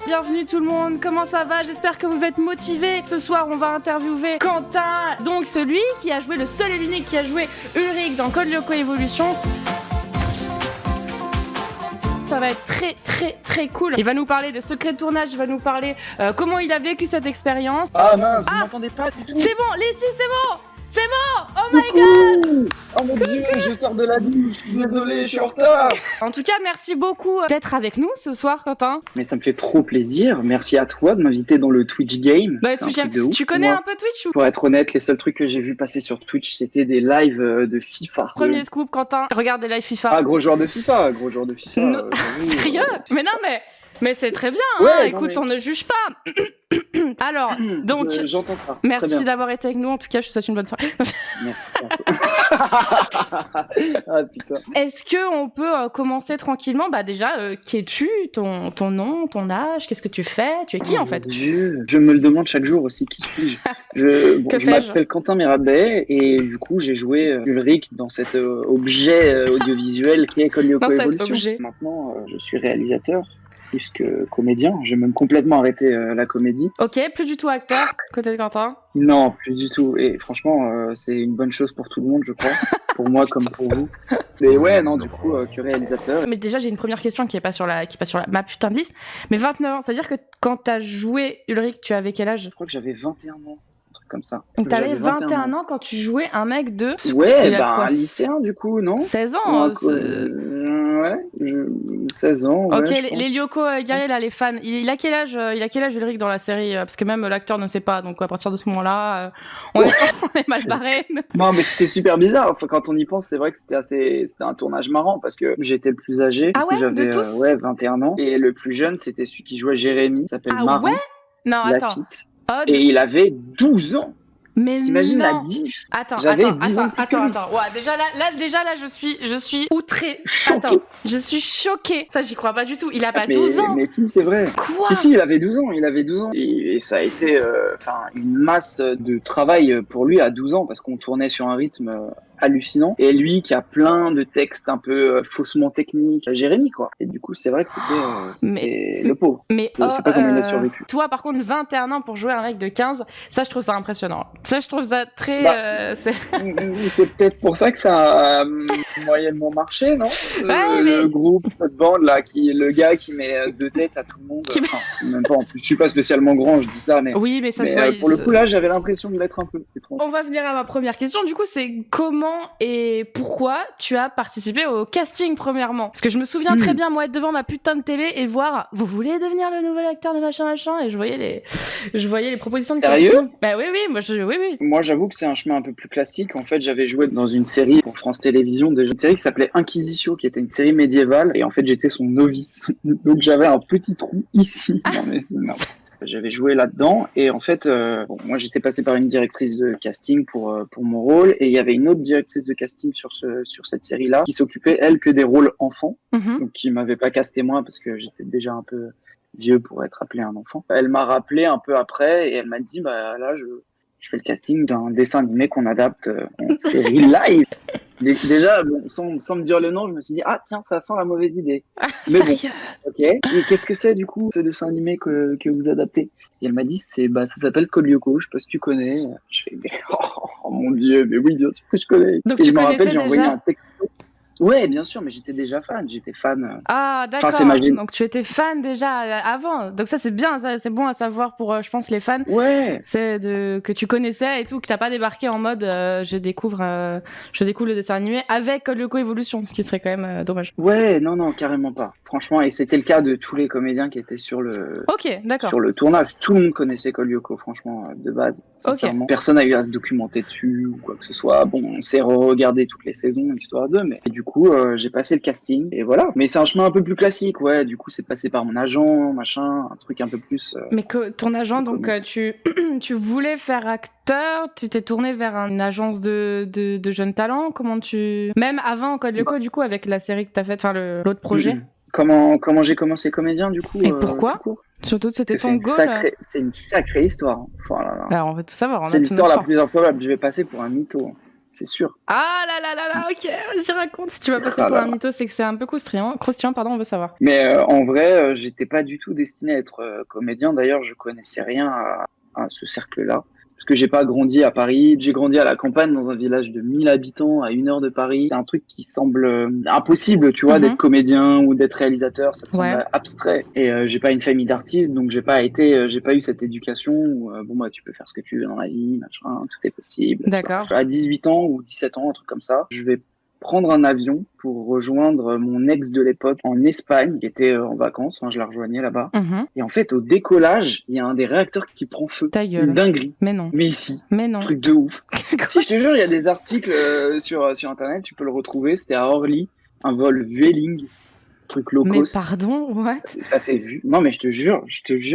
Bienvenue tout le monde, comment ça va? J'espère que vous êtes motivés. Ce soir, on va interviewer Quentin, donc celui qui a joué, le seul et l'unique qui a joué Ulrich dans Code Lyoko Evolution. Ça va être très cool. Il va nous parler de secrets de tournage, il va nous parler comment il a vécu cette expérience. Ah mince, vous m'entendez pas du tout. C'est bon, Leslie, c'est bon! C'est bon! Oh my god! Oh mon dieu, je sors de la douche, je suis désolé, je suis en retard. En tout cas, merci beaucoup d'être avec nous ce soir, Quentin. Mais ça me fait trop plaisir, merci à toi de m'inviter dans le Twitch Game. Bah, c'est un truc de ouf. Tu connais Moi, un peu Twitch ou? pour être honnête, les seuls trucs que j'ai vu passer sur Twitch, c'était des lives de FIFA. Premier scoop, Quentin. Regarde des lives FIFA. Ah, gros joueur de FIFA, gros joueur de FIFA. Non. Sérieux? Mais non, mais c'est très bien, hein. Ouais, Écoute, non, mais... on ne juge pas. Alors, donc, j'entends ça. merci d'avoir été avec nous. En tout cas, je te souhaite une bonne soirée. Merci. Ah putain. Est-ce que on peut commencer tranquillement? Bah déjà, qui es-tu? Ton nom, ton âge? Qu'est-ce que tu fais? Tu es qui en fait? Mon Dieu. Je me le demande chaque jour aussi, qui suis-je? Je m'appelle Quentin Mirabet et du coup j'ai joué Ulrich dans cet objet audiovisuel qui est Code Lyoko Evolution. Maintenant, je suis réalisateur plus que comédien. J'ai même complètement arrêté la comédie. Ok, plus du tout acteur, côté de Quentin? Non, plus du tout. Et franchement, c'est une bonne chose pour tout le monde, je crois. Pour moi comme pour vous. Mais ouais, non, du coup, que réalisateur. Mais déjà, j'ai une première question qui est pas sur ma putain de liste. Mais 29 ans, c'est-à-dire que quand t'as joué Ulrich, tu avais quel âge? Je crois que j'avais 21 ans. Un truc comme ça. Donc t'avais 21 ans quand tu jouais un mec de... Ouais, bah un lycéen du coup, non? 16 ans. Ouais, 16 ans. Ouais, ok, les Lyoko guerriers là, les fans, il a quel âge Ulrich dans la série? Parce que même l'acteur ne sait pas, donc à partir de ce moment-là, on est mal barré. Non, mais c'était super bizarre. Enfin, quand on y pense, c'est vrai que c'était un tournage marrant parce que j'étais le plus âgé. Ah ouais, j'avais de tous 21 ans. Et le plus jeune, c'était celui qui jouait Jérémy. Il s'appelle Marin. Ouais. Non, attends. Lafitte. Et il avait 12 ans. Mais t'imagines non. la diff? Attends. Ouais, déjà là, je suis outrée. Choquée. Attends, je suis choquée. Ça, j'y crois pas du tout. Il a pas 12 ans. Mais si, c'est vrai. Quoi? Si, il avait 12 ans. Il avait 12 ans. Et ça a été une masse de travail pour lui à 12 ans parce qu'on tournait sur un rythme hallucinant. Et lui qui a plein de textes un peu faussement techniques, Jérémy quoi. Et du coup, c'est vrai que c'était le pauvre. Mais je sais pas comment il a survécu. Toi, par contre, 21 ans pour jouer un mec de 15, ça, je trouve ça impressionnant. Ça, je trouve ça très... c'est peut-être pour ça que ça a moyennement marché, non? Le groupe, cette bande là, le gars qui met deux têtes à tout le monde. Enfin, même pas, en plus, je suis pas spécialement grand, je dis ça, mais... Oui, mais ça se voit. Pour le coup, là, j'avais l'impression de l'être un peu. On va venir à ma première question. Du coup, c'est comment et pourquoi tu as participé au casting, premièrement? Parce que je me souviens très bien, moi, être devant ma putain de télé et voir « Vous voulez devenir le nouvel acteur de machin ?» Et je voyais les propositions de casting. Sérieux? Bah oui. Moi, j'avoue que c'est un chemin un peu plus classique. En fait, j'avais joué dans une série pour France Télévisions, déjà une série qui s'appelait Inquisition, qui était une série médiévale. Et en fait, j'étais son novice. Donc, j'avais un petit trou ici. Non, mais c'est n'importe quoi. J'avais joué là-dedans et en fait, moi j'étais passé par une directrice de casting pour mon rôle et il y avait une autre directrice de casting sur cette série-là qui s'occupait elle que des rôles enfants, donc qui m'avait pas casté moi parce que j'étais déjà un peu vieux pour être appelé un enfant. Elle m'a rappelé un peu après et elle m'a dit bah là je fais le casting d'un dessin animé qu'on adapte en série live. Déjà, bon, sans me dire le nom, je me suis dit ah tiens, ça sent la mauvaise idée. Mais bon, ok. Et qu'est-ce que c'est du coup ce dessin animé que vous adaptez? Et elle m'a dit ça s'appelle Code Lyoko, je sais pas si tu connais. Je fais mais oh mon dieu, mais oui bien sûr que je connais. Donc et tu je me rappelle, j'ai déjà envoyé un texto. Ouais, bien sûr, mais j'étais déjà fan. J'étais fan. Ah, d'accord. Enfin, donc, tu étais fan déjà avant. Donc, ça, c'est bien. Ça, c'est bon à savoir pour, je pense, les fans. Ouais. C'est que tu connaissais et tout, que t'as pas débarqué en mode je découvre le dessin animé avec Code Lyoko Evolution, ce qui serait quand même dommage. Ouais, non, carrément pas. Franchement, et c'était le cas de tous les comédiens qui étaient sur le tournage. Tout le monde connaissait Code Lyoko, franchement, de base. Sincèrement. Personne n'a eu à se documenter dessus ou quoi que ce soit. Bon, on s'est regardé toutes les saisons, histoire d'eux, mais du coup, j'ai passé le casting et voilà. Mais c'est un chemin un peu plus classique, ouais. Du coup, c'est passé par mon agent, machin, un truc un peu plus. Mais que ton agent, donc, tu voulais faire acteur, tu t'es tourné vers une agence de jeunes talents. Même avant Code Lyoko, du coup, avec la série que t'as faite, enfin l'autre projet. Comment j'ai commencé comédien, du coup. Et pourquoi? Surtout que c'était ton goal. C'est une sacrée histoire. Voilà. Alors, on veut tout savoir. C'est l'histoire la plus improbable. Je vais passer pour un mytho. c'est sûr. Ah là là là là, ok, vas-y, raconte. Si tu vas passer Ah pour là un là. mytho, c'est que c'est un peu croustillant, pardon, on veut savoir. Mais en vrai, j'étais pas du tout destiné à être comédien. D'ailleurs, je connaissais rien à ce cercle-là. Parce que j'ai pas grandi à Paris. J'ai grandi à la campagne, dans un village de 1000 habitants, à 1 heure de Paris. C'est un truc qui semble impossible, tu vois, d'être comédien ou d'être réalisateur. Ça te Ouais. semble abstrait. Et j'ai pas une famille d'artistes, donc j'ai pas eu cette éducation où, bon, bah, tu peux faire ce que tu veux dans la vie, machin, tout est possible. D'accord. À 18 ans ou 17 ans, un truc comme ça, je vais prendre un avion pour rejoindre mon ex de l'époque en Espagne, qui était en vacances. Je la rejoignais là-bas. Et en fait, au décollage, il y a un des réacteurs qui prend feu. Ta gueule. Une dinguerie. Mais non. Mais ici, Mais non. truc de ouf. Si, je te jure, il y a des articles sur Internet, tu peux le retrouver. C'était à Orly, un vol Vueling, truc low Mais cost. pardon, what? Ça s'est vu. Non, mais je te jure,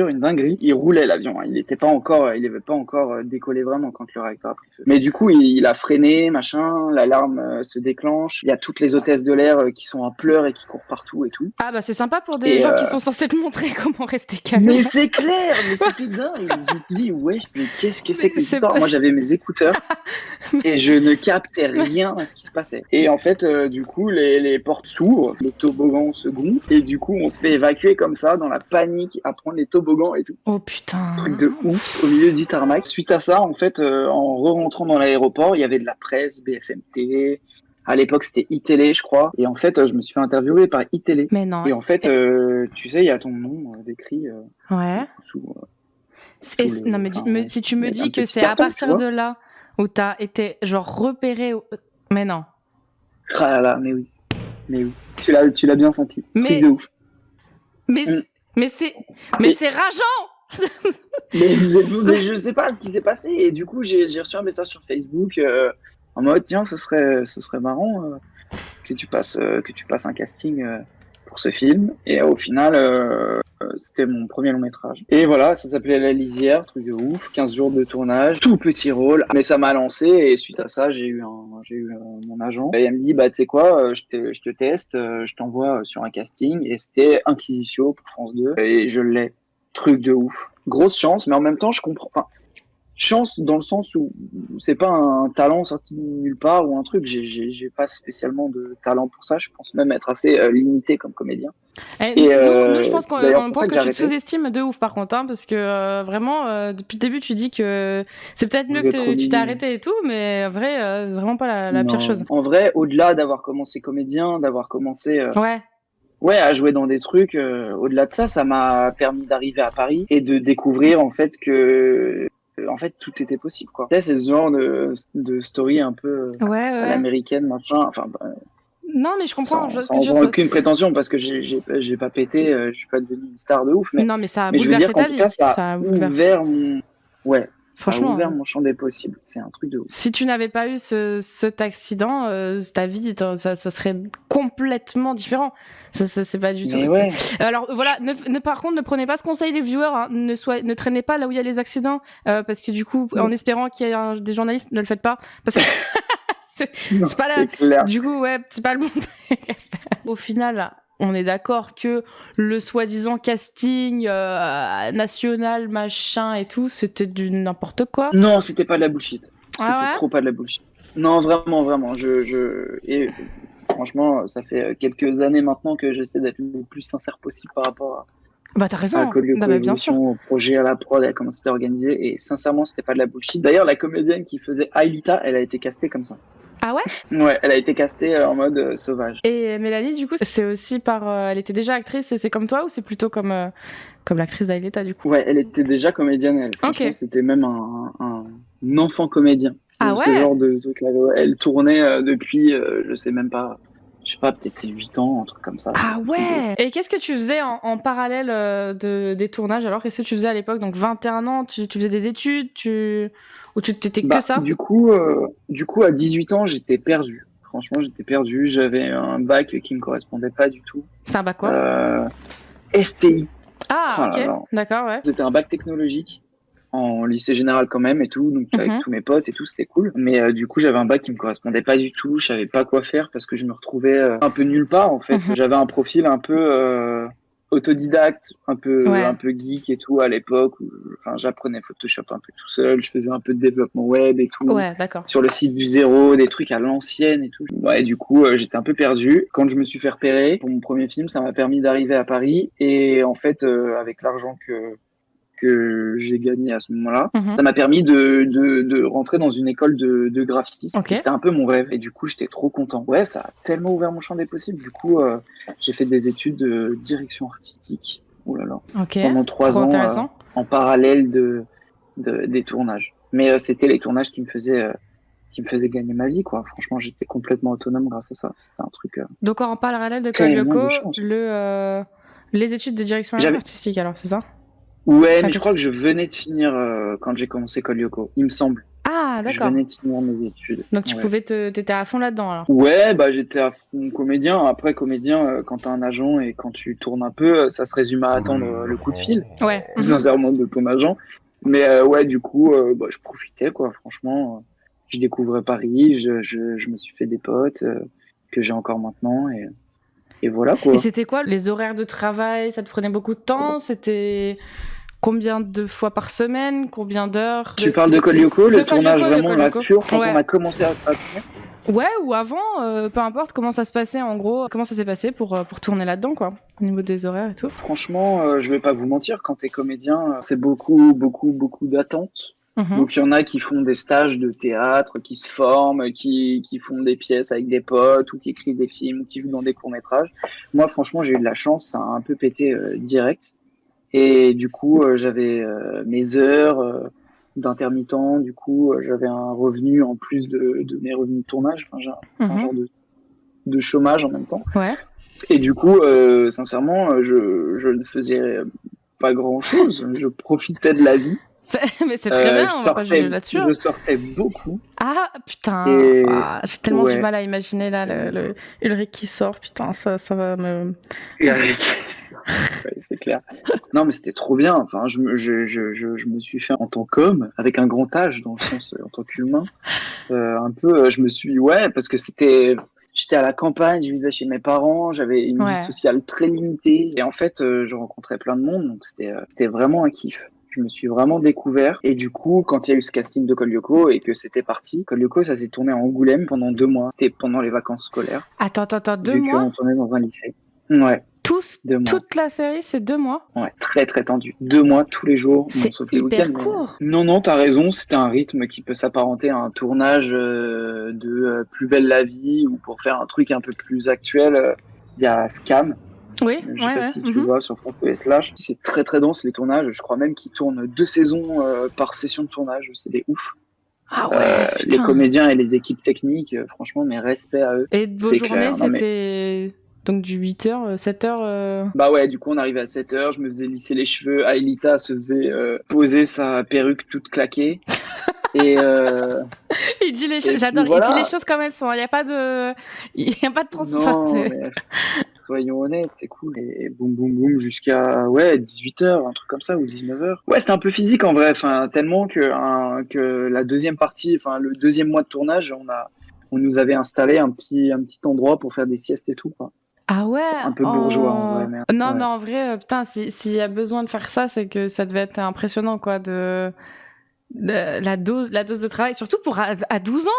une dinguerie. Il roulait l'avion. Il avait pas encore décollé vraiment quand le réacteur a pris feu. Mais du coup, il a freiné, machin. L'alarme se déclenche. Il y a toutes les hôtesses de l'air qui sont en pleurs et qui courent partout et tout. Ah bah c'est sympa pour des gens qui sont censés te montrer comment rester calme. Mais c'est clair, mais c'était dingue. Je me suis dit, wesh, mais qu'est-ce que c'est que cette histoire? Moi, j'avais mes écouteurs et je ne captais rien à ce qui se passait. Et en fait, du coup, les portes s'ouvrent, le toboggan se gonfle et du coup, on se fait évacuer comme ça, dans la panique, à prendre les toboggans et tout. Oh putain. Truc de ouf, au milieu du tarmac. Suite à ça, en fait, en re-rentrant dans l'aéroport, il y avait de la presse, BFM TV. À l'époque, c'était iTélé, je crois. Et en fait, je me suis fait interviewer par iTélé. Mais non. Et en fait, tu sais, il y a ton nom décrit ouais. Non, mais si tu me dis que c'est à partir de là où t'as été genre repéré. Mais non. Ah là là, mais oui. Tu l'as bien senti. Mais truc de ouf. Mais c'est rageant. mais je sais pas ce qui s'est passé. Et du coup, j'ai reçu un message sur Facebook en mode tiens, ce serait marrant que tu passes un casting pour ce film. Et au final, c'était mon premier long métrage. Et voilà, ça s'appelait La Lisière, truc de ouf, 15 jours de tournage, tout petit rôle. Mais ça m'a lancé et suite à ça, j'ai eu mon agent. Et elle me dit, bah tu sais quoi, je te teste, je t'envoie sur un casting. Et c'était Inquisitio pour France 2. Et je l'ai. Truc de ouf. Grosse chance, mais en même temps, je comprends. Enfin, chance dans le sens où c'est pas un talent sorti de nulle part ou un truc. J'ai pas spécialement de talent pour ça. Je pense même être assez limité comme comédien. Nous, je pense qu'on pense que tu te sous-estimes de ouf par contre, hein, parce que vraiment, depuis le début, tu dis que c'est peut-être mieux que tu t'es arrêté et tout, mais en vrai, vraiment pas la pire chose. En vrai, au-delà d'avoir commencé comédien, d'avoir commencé ouais, à jouer dans des trucs, au-delà de ça, ça m'a permis d'arriver à Paris et de découvrir en fait que tout était possible, quoi. C'est ce genre de story un peu à l'américaine, machin. Enfin, non, mais je comprends. Sans aucune prétention, parce que j'ai pas pété, je suis pas devenu une star de ouf. Mais, non, mais ça a bouleversé ta vie. Ça a ouvert mon... Ouais. Franchement, ça a ouvert mon champ des possibles. C'est un truc de ouf. Si tu n'avais pas eu cet accident, ta vie, ça serait complètement différent. C'est pas du tout. Ouais. Alors voilà, par contre, ne prenez pas ce conseil les viewers. Hein. Ne traînez pas là où il y a les accidents, parce que du coup, en espérant qu'il y ait des journalistes, ne le faites pas, parce que c'est pas là. Du coup, ouais, c'est pas le monde. Au final. On est d'accord que le soi-disant casting national, machin et tout, c'était du n'importe quoi. Non, c'était pas de la bullshit. C'était trop pas de la bullshit. Non, vraiment. Et franchement, ça fait quelques années maintenant que j'essaie d'être le plus sincère possible par rapport à... Bah t'as raison. Bien sûr. Au projet, à la prod, à comment c'était organisé. Et sincèrement, c'était pas de la bullshit. D'ailleurs, la comédienne qui faisait Aelita, elle a été castée comme ça. Ah ouais? Ouais, elle a été castée en mode sauvage. Et Mélanie, du coup, c'est aussi elle était déjà actrice et c'est comme toi ou c'est plutôt comme l'actrice d'Aelita, du coup? Ouais, elle était déjà comédienne, elle. Franchement, c'était même un enfant comédien. Ah ouais? Ce genre de truc-là. Elle tournait depuis, je sais pas, peut-être c'est 8 ans, un truc comme ça. Ah ouais! Et qu'est-ce que tu faisais en parallèle des tournages alors? Qu'est-ce que tu faisais à l'époque? Donc 21 ans, tu faisais des études, ou tu t'étais que ça? Du coup, à 18 ans, j'étais perdu. Franchement, j'étais perdu. J'avais un bac qui me correspondait pas du tout. C'est un bac quoi? STI. Ah, ok. D'accord, ouais. C'était un bac technologique en lycée général quand même et tout, donc avec tous mes potes et tout, c'était cool. Mais du coup, j'avais un bac qui me correspondait pas du tout. Je savais pas quoi faire parce que je me retrouvais un peu nulle part en fait. J'avais un profil un peu autodidacte, un Ouais. peu geek et tout à l'époque. Enfin, j'apprenais Photoshop un peu tout seul. Je faisais un peu de développement web et tout. Ouais, d'accord. Sur le site du zéro, des trucs à l'ancienne et tout. Ouais, du coup, j'étais un peu perdu. Quand je me suis fait repérer pour mon premier film, ça m'a permis d'arriver à Paris. Et en fait, avec l'argent que j'ai gagné à ce moment-là, Mhm. ça m'a permis de rentrer dans une école de graphisme. Ok. Et c'était un peu mon rêve. Et du coup, j'étais trop content. Ouais, ça a tellement ouvert mon champ des possibles. Du coup, j'ai fait des études de direction artistique. Oh là là. Ok. Pendant Trop 3 ans, intéressant. en parallèle des tournages. Mais c'était les tournages qui me faisaient gagner ma vie, quoi. Franchement, j'étais complètement autonome grâce à ça. C'était un truc Donc en parallèle de Code tellement de Lyoko, chance. les études de direction J'avais artistique, alors, c'est ça? Ouais, mais Ok. je crois que je venais de finir quand j'ai commencé Kolyoko. Il me semble. Ah, Je d'accord. venais de finir mes études. Donc tu Ouais. pouvais t'étais à fond là-dedans, alors. Ouais, bah j'étais à fond comédien. Après, comédien, quand t'as un agent et quand tu tournes un peu, ça se résume à attendre le coup de fil, Ouais. Mhm. sincèrement, de ton agent. Mais ouais, du coup, bah, je profitais, quoi. Franchement, je découvrais Paris, je me suis fait des potes que j'ai encore maintenant et voilà, Et quoi. c'était quoi les horaires de travail? Ça te prenait beaucoup de temps? C'était combien de fois par semaine? Combien d'heures? Tu parles de Kolyoko, De le Code tournage Lyoko, de vraiment Code la Lyoko. pure, quand on Ouais. a commencé à tourner. Ouais, ou avant, peu importe comment ça se passait en gros. Comment ça s'est passé pour tourner là-dedans, quoi, au niveau des horaires et tout. Franchement, je vais pas vous mentir, quand t'es comédien, c'est beaucoup, beaucoup, beaucoup d'attentes. Mhm. Donc il y en a qui font des stages de théâtre, qui se forment, qui font des pièces avec des potes, ou qui écrivent des films, ou qui jouent dans des courts-métrages. Moi, franchement, j'ai eu de la chance, ça a un peu pété direct. Et du coup, j'avais mes heures d'intermittent, du coup, j'avais un revenu en plus de mes revenus de tournage. Enfin, c'est un Mhm. genre de chômage en même temps. Ouais. Et du coup, sincèrement, je ne faisais pas grand-chose. Je profitais de la vie. Mais c'est très bien, Je on va pas juger sortais, là-dessus. je sortais beaucoup. Ah, putain. Et Ah, j'ai tellement du ouais. mal à imaginer là le Ulrich qui sort. Putain, ça va me. Et avec ouais, c'est clair. Non, mais c'était trop bien. Enfin, je me suis fait en tant qu'homme, avec un grand âge, dans le sens en tant qu'humain. Un peu, je me suis, ouais, parce que j'étais à la campagne, je vivais chez mes parents, j'avais une vie Ouais. sociale très limitée. Et en fait, je rencontrais plein de monde, donc c'était vraiment un kiff. Je me suis vraiment découvert. Et du coup, quand il y a eu ce casting de Kolyoko et que c'était parti, Kolyoko, ça s'est tourné à Angoulême pendant 2 mois. C'était pendant les vacances scolaires, Attends, 2 vu mois? qu'on tournait dans un lycée. Ouais, Tous, 2 mois. toute la série, c'est 2 mois? Ouais, très très tendu. 2 mois tous les jours, bon, C'est sauf les hyper week-ends. court. Non, non, t'as raison, c'était un rythme qui peut s'apparenter à un tournage de Plus belle la vie ou pour faire un truc un peu plus actuel, il y a Scam. Oui, Je sais ouais, pas ouais. si tu Mhm. vois sur France TV Slash. C'est très très dense les tournages. Je crois même qu'ils tournent 2 saisons par session de tournage. C'est des ouf. Ah ouais, Les putain. comédiens et les équipes techniques, franchement, mes respects à eux. Et vos C'est journées, clair. Non, mais c'était donc du 8h, 7h. bah ouais, du coup, on arrivait à 7h, je me faisais lisser les cheveux. Aelita se faisait poser sa perruque toute claquée. Et, Il dit les et choses, puis j'adore, il dit les voilà. choses comme elles sont. Il y a pas de transformation. Non, mais soyons honnêtes, c'est cool. Et boum, boum, boum, jusqu'à ouais, 18h, un truc comme ça, ou 19h. Ouais, c'était un peu physique en vrai, enfin, tellement que la deuxième partie, enfin, le deuxième mois de tournage, on nous avait installé un petit endroit pour faire des siestes et tout, quoi. Ah ouais, Un peu bourgeois en oh. vrai, mais Non, ouais. mais en vrai, putain, s'il y a besoin de faire ça, c'est que ça devait être impressionnant, quoi, la dose de travail, surtout pour à 12 ans.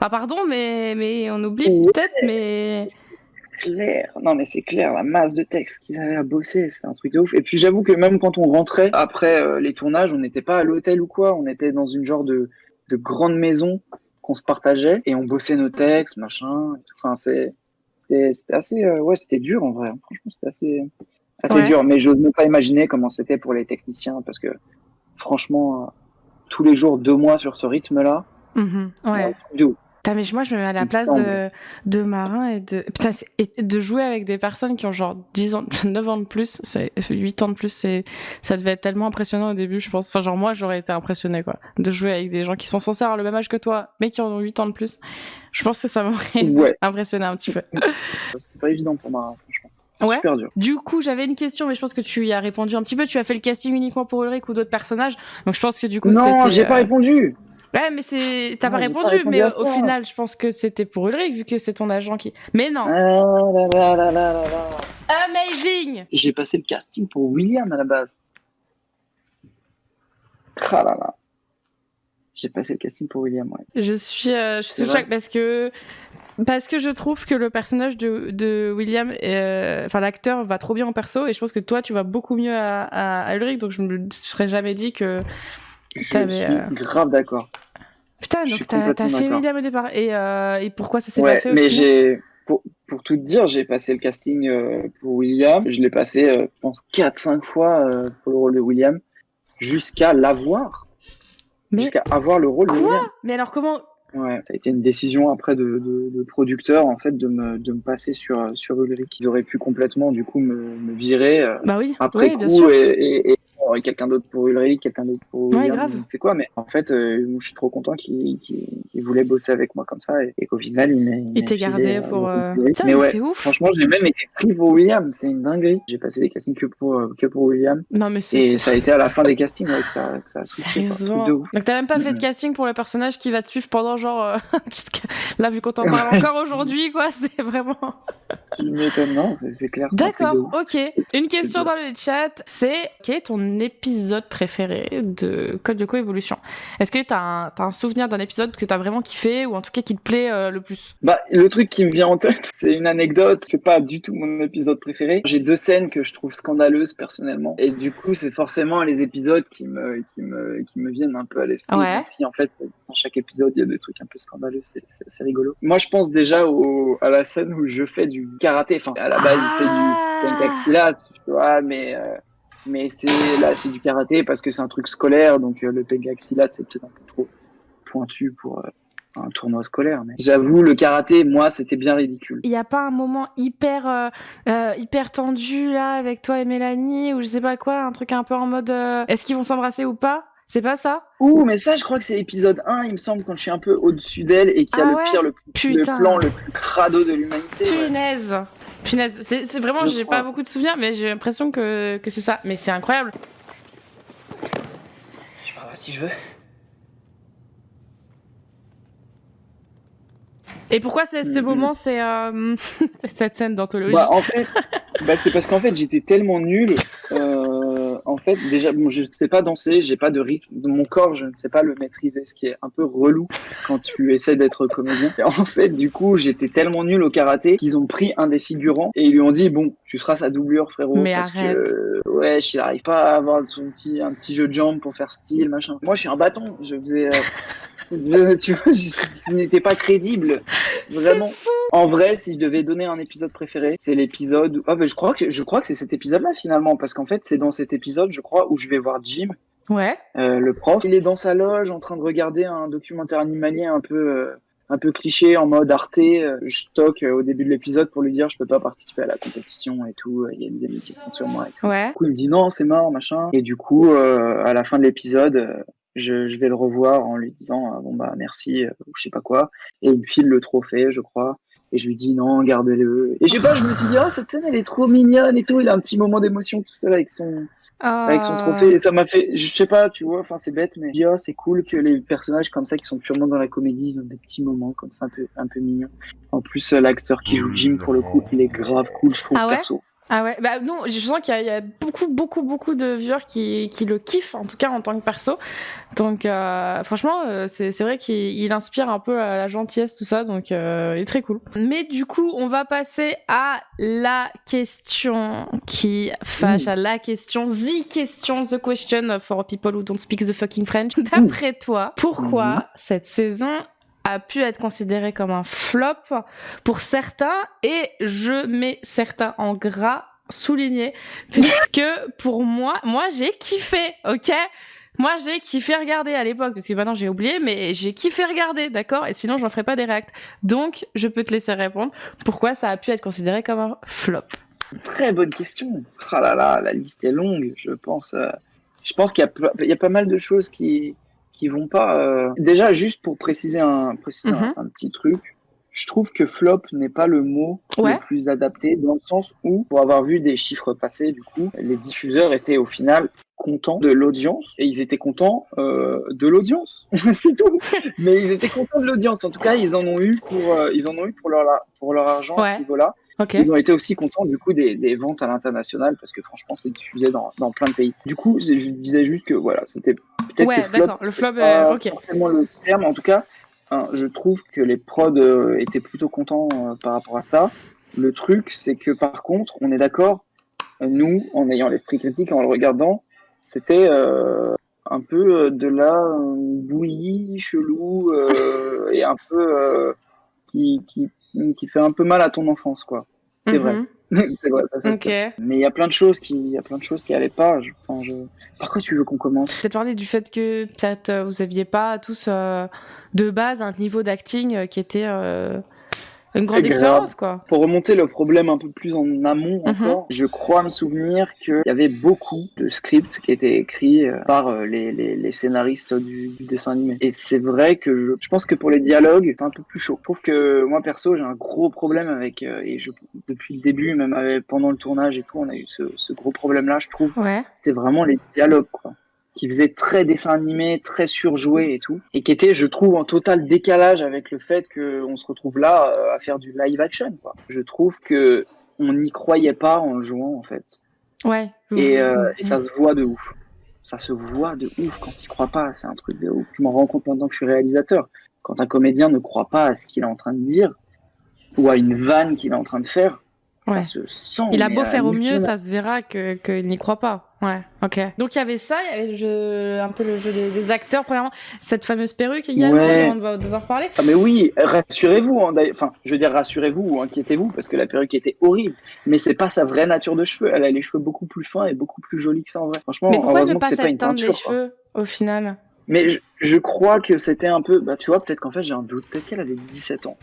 Enfin, pardon, mais on oublie Ouais, peut-être, mais. c'est clair. Non, mais c'est clair, la masse de textes qu'ils avaient à bosser, c'est un truc de ouf. Et puis j'avoue que même quand on rentrait après les tournages, on n'était pas à l'hôtel ou quoi, on était dans une genre de grande maison qu'on se partageait et on bossait nos textes, machin. Et tout. Enfin, c'était assez, ouais, c'était dur en vrai. Franchement, c'était assez Ouais. dur. Mais j'ose même pas imaginer comment c'était pour les techniciens parce que franchement, tous les jours, 2 mois sur ce rythme-là, Mhm, c'est un ouais. truc de ouf, Putain, mais moi, je me mets à la il me place semble. de marins et de. Putain, et de jouer avec des personnes qui ont genre 10 ans, 9 ans de plus, 8 ans de plus, ça devait être tellement impressionnant au début, je pense. Enfin, genre, moi, j'aurais été impressionnée, quoi. De jouer avec des gens qui sont censés avoir le même âge que toi, mais qui en ont 8 ans de plus. Je pense que ça m'aurait Ouais, impressionné un petit peu. c'était pas évident pour moi, franchement. C'est Ouais. super dur. Du coup, j'avais une question, mais je pense que tu y as répondu un petit peu. Tu as fait le casting uniquement pour Ulrich ou d'autres personnages. Donc, je pense que du coup, Non, c'était. j'ai pas répondu. Ouais, mais t'as pas Non, j'ai pas répondu, répondu mais à au ça. final, je pense que c'était pour Ulrich, vu que c'est ton agent qui. Mais non! Ah là là là là là là. Amazing. J'ai passé le casting pour William à la base. Ah là là. J'ai passé le casting pour William, ouais. Je suis sous choc parce que je trouve que le personnage de William, enfin l'acteur va trop bien en perso et je pense que toi tu vas beaucoup mieux à Ulrich, donc je me serais jamais dit que t'avais. Je suis grave d'accord. Putain, Je donc suis t'as complètement fait d'accord. William au départ et pourquoi ça s'est Ouais, pas fait au mais final pour tout te dire, j'ai passé le casting pour William. Je l'ai passé, je pense, 4-5 fois pour le rôle de William, jusqu'à l'avoir. Mais Jusqu'à avoir le rôle de quoi? William. Mais alors comment? Ouais, ça a été une décision après de producteur, en fait, de me passer sur Ulrich. Ils auraient pu complètement, du coup, me virer Bah oui, après oui, bien coup sûr. et quelqu'un d'autre pour Ulrich, quelqu'un d'autre pour Ouais, William, grave. je ne sais quoi. Mais en fait, je suis trop content qu'il voulait bosser avec moi comme ça et qu'au final, il m'ait t'est filé gardé le pour. rôle de Ulrich. Putain, Mais mais ouais, c'est ouf. franchement, j'ai même été pris pour William. C'est une dinguerie. J'ai passé des castings que pour William. Non, mais Et ça a été à la fin des castings que ça a switché, quoi. Truc Sérieusement. de ouf. Donc t'as même pas fait de casting pour le personnage qui va te suivre pendant genre jusqu'à là vu qu'on t'en parle encore aujourd'hui quoi, c'est vraiment. Tu m'étonnes, non, c'est clair. D'accord, ok. Une question dans le chat, c'est quel est ton épisode préféré de Code Lyoko Evolution? Est-ce que t'as un souvenir d'un épisode que t'as vraiment kiffé ou en tout cas qui te plaît le plus? Bah, le truc qui me vient en tête, c'est une anecdote. C'est pas du tout mon épisode préféré. J'ai 2 scènes que je trouve scandaleuses personnellement, et du coup, c'est forcément les épisodes qui me viennent un peu à l'esprit. Ouais. Même si en fait, dans chaque épisode, il y a des trucs un peu scandaleux. C'est rigolo. Moi, je pense déjà à la scène où je fais du karaté. Enfin, à la base, il fait du pencaxilat, tu vois, mais c'est du karaté parce que c'est un truc scolaire, donc le pencaxilat, c'est peut-être un peu trop pointu pour un tournoi scolaire. Mais j'avoue, le karaté, moi, c'était bien ridicule. Il y a pas un moment hyper tendu là avec toi et Mélanie ou je sais pas quoi, un truc un peu en mode est-ce qu'ils vont s'embrasser ou pas? C'est pas ça? Ouh, mais ça, je crois que c'est épisode 1, il me semble, quand je suis un peu au-dessus d'elle et qu'il y a le pire, le plan le plus crado de l'humanité. Punaise. Ouais. Punaise. C'est vraiment, j'ai pas beaucoup de souvenirs, mais j'ai l'impression que c'est ça. Mais c'est incroyable. Je parlerai si je veux. Et pourquoi ce moment, c'est cette scène d'anthologie? En fait, c'est parce qu'en fait, j'étais tellement nul. En fait, déjà, je ne sais pas danser, j'ai pas de rythme. Mon corps, je ne sais pas le maîtriser, ce qui est un peu relou quand tu essaies d'être comédien. Et en fait, du coup, j'étais tellement nul au karaté qu'ils ont pris un des figurants et ils lui ont dit bon, tu seras sa doublure, frérot. Mais parce arrête. que il n'arrive pas à avoir un petit jeu de jambes pour faire style, machin. Moi, je suis un bâton. Je faisais. Tu vois, ce n'était pas crédible. Vraiment. C'est fou. En vrai, si je devais donner un épisode préféré, c'est l'épisode. Je crois que c'est cet épisode-là finalement, parce qu'en fait, c'est dans cet épisode, je crois, où je vais voir Jim. Ouais. Le prof. Il est dans sa loge en train de regarder un documentaire animalier un peu cliché en mode Arte. Je toque au début de l'épisode pour lui dire je peux pas participer à la compétition et tout. Il y a des amis qui comptent sur moi et tout. Ouais. Du coup, il me dit non, c'est mort, machin. Et du coup, à la fin de l'épisode. Je vais le revoir en lui disant merci ou je sais pas quoi, et il me file le trophée, je crois, et je lui dis non, gardez-le. Et je sais pas, je me suis dit cette scène elle est trop mignonne et tout, il a un petit moment d'émotion tout seul avec son trophée, et ça m'a fait, je sais pas, tu vois, enfin c'est bête, mais je dis c'est cool que les personnages comme ça qui sont purement dans la comédie, ils ont des petits moments comme ça un peu mignons. En plus l'acteur qui joue Jim pour le coup, il est grave cool, je trouve, perso. Ah ouais, bah non, je sens qu'il y a beaucoup de viewers qui le kiffent, en tout cas en tant que perso. Donc franchement, c'est vrai qu'il inspire un peu la gentillesse, tout ça, donc il est très cool. Mais du coup, on va passer à la question qui fâche, à la question, the question for people who don't speak the fucking French. D'après toi, pourquoi cette saison a pu être considéré comme un flop pour certains, et je mets certains en gras souligné, puisque pour moi j'ai kiffé, ok? Moi j'ai kiffé regarder à l'époque, parce que maintenant j'ai oublié, mais j'ai kiffé regarder, d'accord? Et sinon j'en ferai pas des réacts. Donc je peux te laisser répondre pourquoi ça a pu être considéré comme un flop. Très bonne question. Ah là là, la liste est longue, je pense qu'il y a pas mal de choses qui vont pas. Déjà, juste pour préciser un petit truc, je trouve que flop n'est pas le mot le plus adapté, dans le sens où, pour avoir vu des chiffres passer, du coup, les diffuseurs étaient au final contents de l'audience, et ils étaient contents de l'audience, c'est tout. Mais ils étaient contents de l'audience. En tout cas, ils en ont eu pour leur argent à ce niveau-là. Ok. Ils ont été aussi contents du coup des ventes à l'international parce que franchement c'est diffusé dans plein de pays. Du coup, je disais juste que voilà, c'était peut-être que Ouais, flop, d'accord. Le c'est flop, pas ok. forcément le terme. En tout cas, hein, je trouve que les prods étaient plutôt contents par rapport à ça. Le truc, c'est que par contre, on est d'accord, nous, en ayant l'esprit critique, en le regardant, c'était un peu de la bouillie, chelou et un peu qui fait un peu mal à ton enfance, quoi. C'est vrai. Mhm. C'est vrai, ça c'est Ok. sûr. Mais il y a plein de choses qui allaient pas. Par quoi tu veux qu'on commence? Peut-être parler du fait que peut-être vous aviez pas tous de base un niveau d'acting qui était une Très grande grave. expérience, quoi. Pour remonter le problème un peu plus en amont Mhm. encore, je crois me souvenir qu'il y avait beaucoup de scripts qui étaient écrits par les scénaristes du dessin animé. Et c'est vrai que je pense que pour les dialogues, c'est un peu plus chaud. Je trouve que moi perso, j'ai un gros problème avec, depuis le début, même pendant le tournage et tout, on a eu ce gros problème-là, je trouve. Ouais. C'était vraiment les dialogues, quoi, qui faisait très dessin animé, très surjoué et tout, et qui était, je trouve, en total décalage avec le fait qu'on se retrouve là à faire du live action, quoi. Je trouve que on n'y croyait pas en le jouant, en fait. Ouais. Et ça se voit de ouf. Ça se voit de ouf quand il croit pas, c'est un truc de ouf. Je m'en rends compte maintenant que je suis réalisateur. Quand un comédien ne croit pas à ce qu'il est en train de dire, ou à une vanne qu'il est en train de faire, ça Ouais. se sent, Il a mais beau à faire au mieux, 1000 ça se verra qu'il n'y croit pas. Ouais, ok. Donc il y avait ça, il y avait un peu le jeu des acteurs, premièrement. Cette fameuse perruque également, dont Ouais. on va devoir parler. Ah mais oui, rassurez-vous, hein, enfin, je veux dire rassurez-vous ou inquiétez-vous parce que la perruque était horrible, mais c'est pas sa vraie nature de cheveux. Elle a les cheveux beaucoup plus fins et beaucoup plus jolis que ça en vrai. Mais Franchement, pourquoi ne heureusement que pas c'est pas s'être une teindre les peinture, quoi. cheveux, au final? Mais je crois que c'était un peu, bah tu vois, peut-être qu'en fait j'ai un doute, peut-être qu'elle avait 17 ans.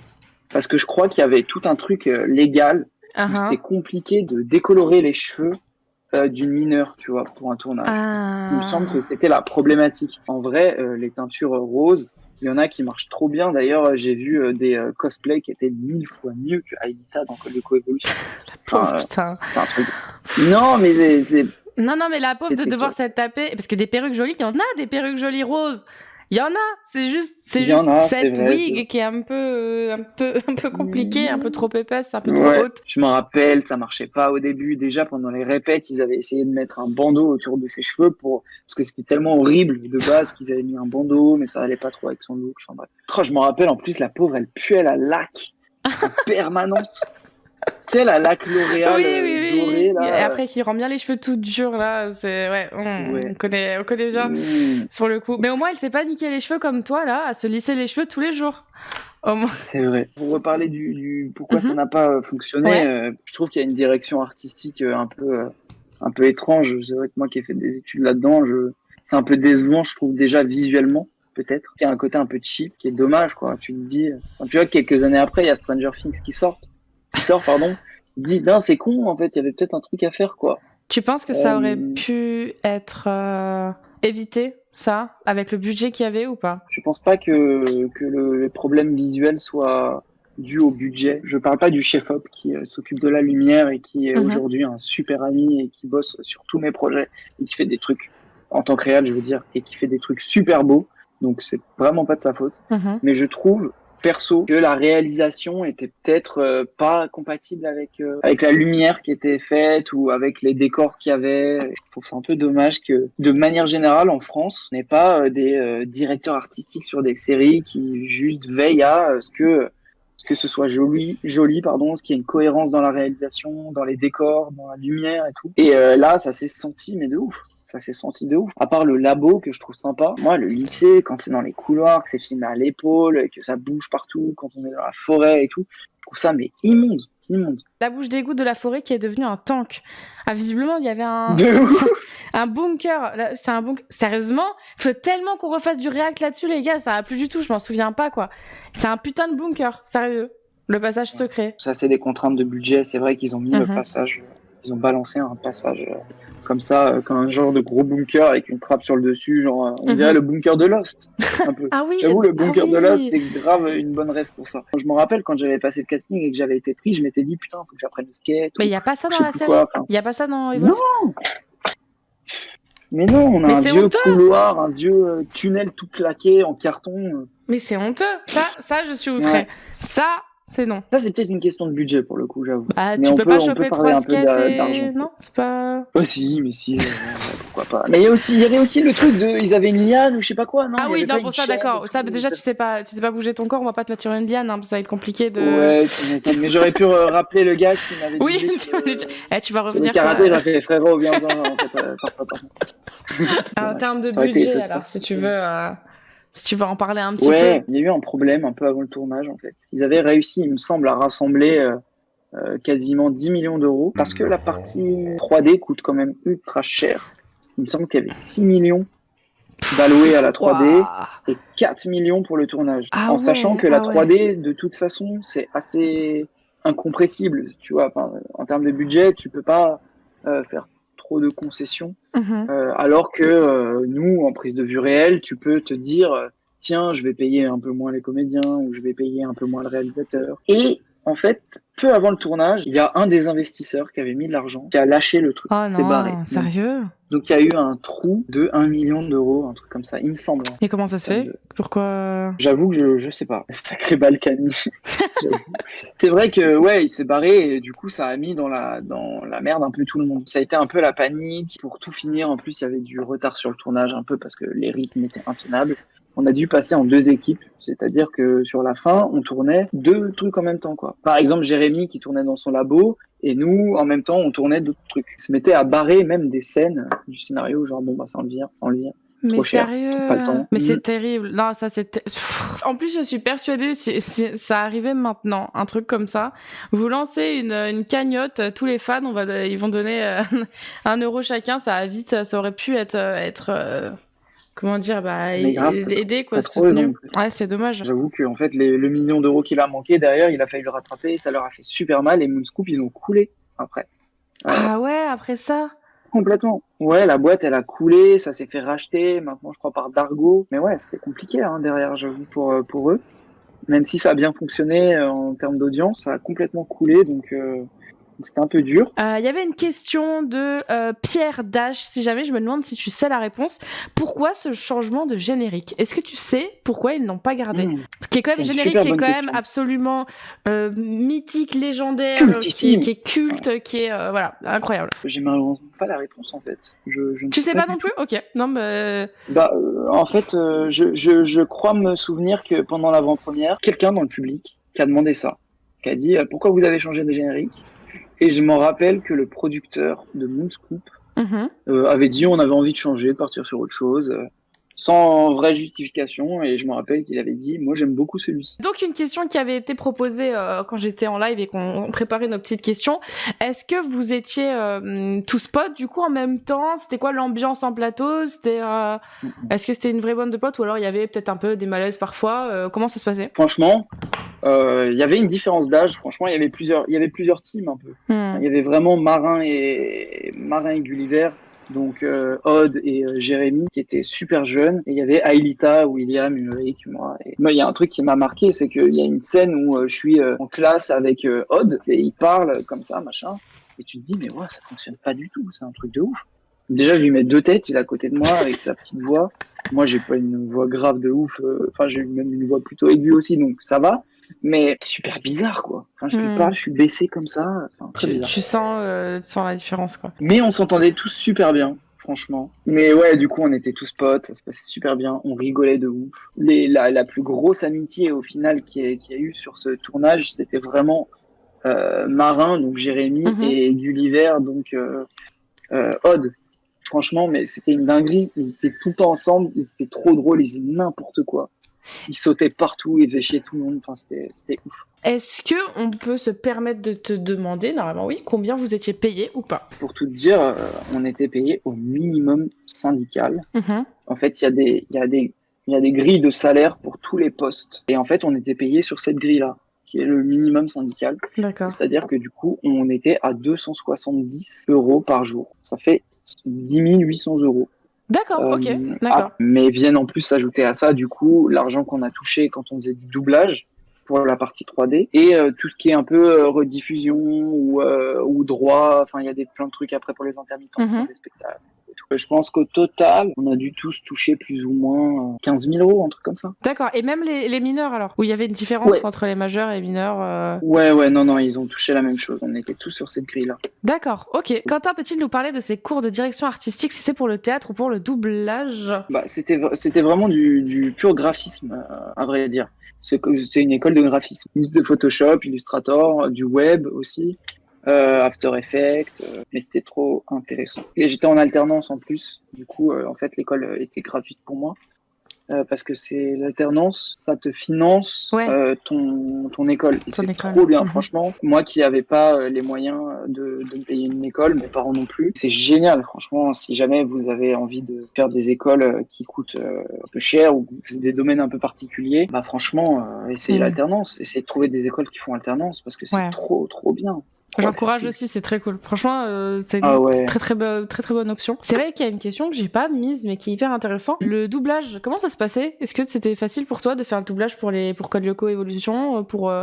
Parce que je crois qu'il y avait tout un truc légal où c'était compliqué de décolorer les cheveux d'une mineure, tu vois, pour un tournage. Il me semble que c'était la problématique. En vrai, les teintures roses, il y en a qui marchent trop bien. D'ailleurs, j'ai vu des cosplays qui étaient 1000 fois mieux que Aelita dans Code de Coévolution. Pauvre Enfin, putain. c'est un truc. Non, mais Non, non, mais la pauvre de c'était devoir s'être tapée. Parce que des perruques jolies, il y en a des perruques jolies roses. Il y en a. C'est il y en juste a, c'est cette vrai. wig qui est un peu compliquée, un peu trop épaisse, un peu trop Ouais, haute. je m'en rappelle, ça marchait pas au début. Déjà, pendant les répètes, ils avaient essayé de mettre un bandeau autour de ses cheveux parce que c'était tellement horrible de base qu'ils avaient mis un bandeau, mais ça allait pas trop avec son look. Enfin bref. Oh, je m'en rappelle, en plus, la pauvre, elle puait la laque en permanence. Tu sais, la laque L'Oréal Oui, oui, dorée, oui. Et là. après, qui rend bien les cheveux tout durs, là. C'est, ouais, Ouais. on connaît bien Mmh, sur le coup. Mais au moins, elle s'est pas niqué les cheveux comme toi, là, à se lisser les cheveux tous les jours. Au moins. c'est vrai. Pour reparler du pourquoi ça Mhm. n'a pas fonctionné, Ouais. je trouve qu'il y a une direction artistique un peu étrange. C'est vrai que moi qui ai fait des études là-dedans, c'est un peu décevant, je trouve, déjà visuellement, peut-être. Il y a un côté un peu cheap qui est dommage, quoi. Tu te dis, enfin, tu vois, quelques années après, il y a Stranger Things qui sort, pardon. Tu te dis, non, c'est con, en fait, il y avait peut-être un truc à faire, quoi. Tu penses que ça aurait Euh, pu être évité, ça, avec le budget qu'il y avait ou pas? je pense pas que le problème visuel soit dû au budget. Je parle pas du chef-op qui s'occupe de la lumière et qui est Mhm. aujourd'hui un super ami et qui bosse sur tous mes projets et qui fait des trucs en tant que réel, je veux dire, et qui fait des trucs super beaux. Donc c'est vraiment pas de sa faute. Mhm. Mais je trouve perso que la réalisation était peut-être pas compatible avec la lumière qui était faite ou avec les décors qu'il y avait. Je trouve ça un peu dommage que de manière générale en France, on n'ait pas des directeurs artistiques sur des séries qui juste veillent à ce que ce soit joli pardon, ce qu'il y ait une cohérence dans la réalisation, dans les décors, dans la lumière et tout. Et là, ça s'est senti mais de ouf. Ça s'est senti de ouf. À part le labo que je trouve sympa. Moi, le lycée, quand c'est dans les couloirs, que c'est filmé à l'épaule, que ça bouge partout, quand on est dans la forêt et tout, je trouve ça mais immonde, immonde. La bouche d'égout de la forêt qui est devenue un tank. Ah, visiblement, il y avait De ouf. un bunker. Là, c'est un bunker. Sérieusement, il faut tellement qu'on refasse du réact là-dessus, les gars. Ça va plus du tout, je m'en souviens pas, quoi. C'est un putain de bunker, sérieux. Le passage secret. Ça, c'est des contraintes de budget. C'est vrai qu'ils ont mis le passage, ils ont balancé un passage comme ça, comme un genre de gros bunker avec une trappe sur le dessus, genre on dirait le bunker de Lost, un peu. Ah oui, J'avoue, le bunker de Lost, oui. c'est grave une bonne rêve pour ça. Je me rappelle quand j'avais passé le casting et que j'avais été pris, je m'étais dit putain, faut que j'apprenne le skate. Mais ou il y a pas ça je dans sais la plus série. quoi. Enfin, Il y a pas ça dans non, Evolution. mais non, on a Mais un c'est vieux honteux. couloir, un vieux tunnel tout claqué en carton. Mais c'est honteux. Ça, je suis outrée. Ouais. c'est non. Ça, c'est peut-être une question de budget pour le coup, j'avoue. Ah, Mais tu on peux peut, pas on peut choper parler 3 un peu skates d'argent. Non, c'est pas... Oh si, mais si, pourquoi pas. Mais il y avait aussi le truc de, ils avaient une liane ou je sais pas quoi, non? Ah Il y oui, avait non, pas pour une ça, chaîne et d'accord. Ça, tout. déjà, tu sais pas bouger ton corps, on va pas te mettre sur une liane, hein, ça va être compliqué de... Ouais, tu m'étonnes. Mais j'aurais pu rappeler le gars qui m'avait Oui, doublé tu vas sur le revenir, karaté. toi. J'aurais fait frérot, viens, en fait, parfois pas. En termes de Ça aurait été, budget, ça alors, si tu veux en parler un petit peu. Ouais, il y a eu un problème un peu avant le tournage en fait. Ils avaient réussi, il me semble, à rassembler quasiment 10 millions d'euros parce que la partie 3D coûte quand même ultra cher. Il me semble qu'il y avait 6 millions d'alloués à la 3D Waouh. et 4 millions pour le tournage. Ah En sachant ouais, que la ah ouais. 3D, de toute façon, c'est assez incompressible. Tu vois, enfin, en termes de budget, tu peux pas faire trop de concessions. Mhm. Alors que nous, en prise de vue réelle, tu peux te dire, tiens, je vais payer un peu moins les comédiens ou je vais payer un peu moins le réalisateur. Et en fait, peu avant le tournage, il y a un des investisseurs qui avait mis de l'argent, qui a lâché le truc, Oh s'est barré. non, sérieux? Donc il y a eu un trou de 1 million d'euros, un truc comme ça, il me semble. Et comment ça se fait? Pourquoi? J'avoue que je sais pas. Sacré Balkany. J'avoue. C'est vrai que ouais, il s'est barré et du coup ça a mis dans la merde un peu tout le monde. Ça a été un peu la panique pour tout finir. En plus, il y avait du retard sur le tournage un peu parce que les rythmes étaient intenables. On a dû passer en 2 équipes, c'est-à-dire que sur la fin, on tournait 2 trucs en même temps quoi. Par exemple, Jérémy qui tournait dans son labo et nous en même temps, on tournait d'autres trucs. Il se mettait à barrer même des scènes du scénario genre bon bah ça en le vire, ça en le vire. Mais Trop cher, sérieux? pas le temps. Mais c'est terrible. Non, ça c'était. En plus, je suis persuadée, si ça arrivait maintenant, un truc comme ça. Vous lancez une cagnotte, tous les fans, ils vont donner 1 euro chacun. Ça va vite, ça aurait pu être comment dire, Mais grave, aider quoi, t'as trop raison. soutenu. Ouais, c'est dommage. J'avoue qu'en fait, le million d'euros qu'il a manqué derrière, il a failli le rattraper, ça leur a fait super mal et Moonscoop, ils ont coulé après. Ah ouais, après ça? Complètement. Ouais, la boîte, elle a coulé, ça s'est fait racheter, maintenant je crois par Dargo. Mais ouais, c'était compliqué hein, derrière, j'avoue, pour eux. Même si ça a bien fonctionné en termes d'audience, ça a complètement coulé, donc c'était un peu dur. Il y avait une question de Pierre Dash, si jamais je me demande si tu sais la réponse. Pourquoi ce changement de générique? Est-ce que tu sais pourquoi ils l'ont pas gardé? Ce qui est quand même C'est une générique super qui est bonne quand même question. mythique, mythique, légendaire, Cultissime. qui est culte, qui est voilà, incroyable. J'ai malheureusement pas la réponse en fait. Je ne Tu sais pas du non tout. plus? Ok, non mais... En fait, je crois me souvenir que pendant l'avant-première, quelqu'un dans le public qui a demandé ça, qui a dit pourquoi vous avez changé de générique? Et je m'en rappelle que le producteur de Moonscoop avait dit on avait envie de changer, de partir sur autre chose, sans vraie justification. Et je me rappelle qu'il avait dit moi j'aime beaucoup celui-ci. Donc une question qui avait été proposée quand j'étais en live et qu'on préparait nos petites questions. Est-ce que vous étiez tous potes du coup en même temps? C'était quoi l'ambiance en plateau? Est-ce que c'était une vraie bande de potes ou alors il y avait peut-être un peu des malaises parfois? Comment ça se passait? Franchement, il y avait une différence d'âge. Franchement, il y avait plusieurs teams un peu. Il y avait vraiment Marin et Gulliver. Donc Odd et Jérémy qui étaient super jeunes et il y avait Aïlita, William, Ulrich, moi. Et moi, il y a un truc qui m'a marqué, c'est qu'il y a une scène où je suis en classe avec Odd et il parle comme ça, machin, et tu te dis mais ouais, ça fonctionne pas du tout, c'est un truc de ouf. Déjà, je lui mets 2 têtes, il est à côté de moi avec sa petite voix. Moi, j'ai pas une voix grave de ouf, enfin j'ai même une voix plutôt aiguë aussi, donc ça va. Mais c'est super bizarre, quoi. Enfin, je lui parle, je suis baissé comme ça. Enfin, très bizarre. Tu sens la différence, quoi. Mais on s'entendait tous super bien, franchement. Mais ouais, du coup, on était tous potes, ça se passait super bien, on rigolait de ouf. La plus grosse amitié, au final, qu'il y a eu sur ce tournage, c'était vraiment Marin, donc Jérémy, et Gulliver, donc Odd. Franchement, mais c'était une dinguerie. Ils étaient tout le temps ensemble, ils étaient trop drôles, ils faisaient n'importe quoi. Ils sautaient partout, ils faisaient chier tout le monde. Enfin, c'était ouf. Est-ce que on peut se permettre de te demander, normalement oui, combien vous étiez payé ou pas? Pour tout te dire, on était payé au minimum syndical. En fait, il y a des grilles de salaire pour tous les postes. Et en fait, on était payé sur cette grille-là, qui est le minimum syndical. D'accord. C'est-à-dire que du coup, on était à 270 € par jour. Ça fait 10 800 €. D'accord, ok, d'accord. Mais viennent en plus s'ajouter à ça, du coup, l'argent qu'on a touché quand on faisait du doublage pour la partie 3D et tout ce qui est un peu rediffusion ou droit. Enfin, il y a plein de trucs après pour les intermittents, pour les spectacles. et tout. Je pense qu'au total, on a dû tous toucher plus ou moins 15 000 euros, un truc comme ça. D'accord. Et même les mineurs alors, où il y avait une différence Ouais. entre les majeurs et les mineurs. Ouais, non, ils ont touché la même chose. On était tous sur cette grille-là. D'accord. Ok. Quentin, peux-il nous parler de ses cours de direction artistique, si c'est pour le théâtre ou pour le doublage? Bah, c'était vraiment du pur graphisme, à vrai dire. C'était une école de graphisme. C'était Photoshop, Illustrator, du web aussi, After Effects, mais c'était trop intéressant. Et j'étais en alternance en plus. Du coup, en fait, l'école était gratuite pour moi. Parce que c'est l'alternance, ça te finance ton école. Et c'est trop bien, franchement. Moi qui n'avais pas les moyens de me payer une école, mes parents non plus, c'est génial, franchement. Si jamais vous avez envie de faire des écoles qui coûtent un peu cher ou c'est des domaines un peu particuliers, bah franchement, essayez l'alternance. Essayez de trouver des écoles qui font alternance parce que c'est trop bien. J'encourage aussi, c'est très cool. Franchement, c'est une très bonne option. C'est vrai qu'il y a une question que j'ai pas mise mais qui est hyper intéressante. Le doublage, comment ça se passait? Est-ce que c'était facile pour toi de faire le doublage pour Code Lyoko Evolution, pour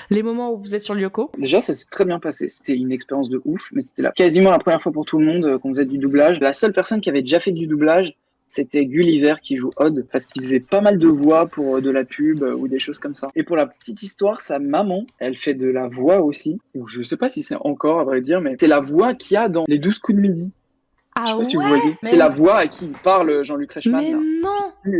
les moments où vous êtes sur Lyoko? Déjà, ça s'est très bien passé. C'était une expérience de ouf, mais c'était quasiment la première fois pour tout le monde qu'on faisait du doublage. La seule personne qui avait déjà fait du doublage, c'était Gulliver qui joue Odd, parce qu'il faisait pas mal de voix pour de la pub ou des choses comme ça. Et pour la petite histoire, sa maman, elle fait de la voix aussi. Je sais pas si c'est encore, à vrai dire, mais c'est la voix qu'il y a dans Les 12 coups de midi. Je sais pas si vous voyez. C'est la voix à qui parle Jean-Luc Reichmann. Mais là. non.